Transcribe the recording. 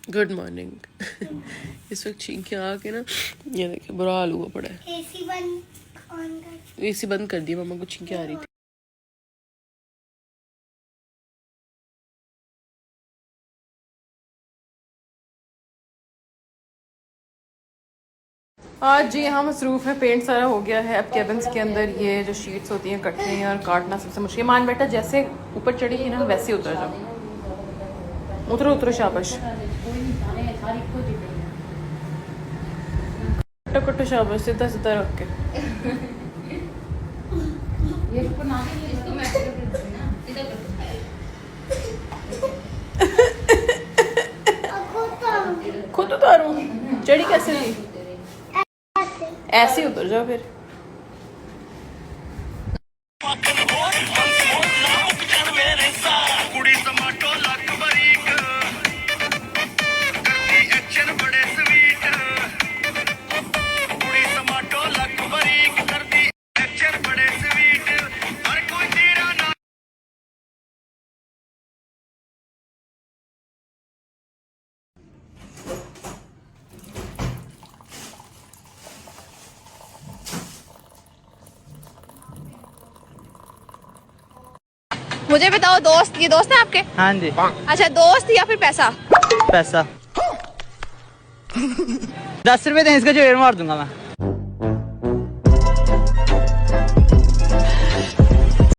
Good morning. इस वक्त छींकें आके ना, ये देखिए बुरा हाल हुआ पड़ा है। एसी बंद कर दिया, मम्मा को छींकें आ रही थी। आज जी यहाँ मसरूफ़ है, पेंट सारा हो गया है। अब केबिन्स के अंदर ये जो शीट्स होती हैं कटनी हैं और काटना सबसे मुश्किल। मान बेटा जैसे ऊपर चढ़ी थी ना वैसे ही उतर जाओ। उतरो उतरो शाबाश, कटो कटो शाबाश, सीधा सीधा रख के। खुद उतारूं? चढ़ी कैसे थी? ऐसे ही उतर जाओ फिर। मुझे बताओ, दोस्त ये दोस्त है आपके? हाँ जी। अच्छा, दोस्त या फिर पैसा? पैसा 10 रुपए दें, इसका जेब मार दूंगा मैं।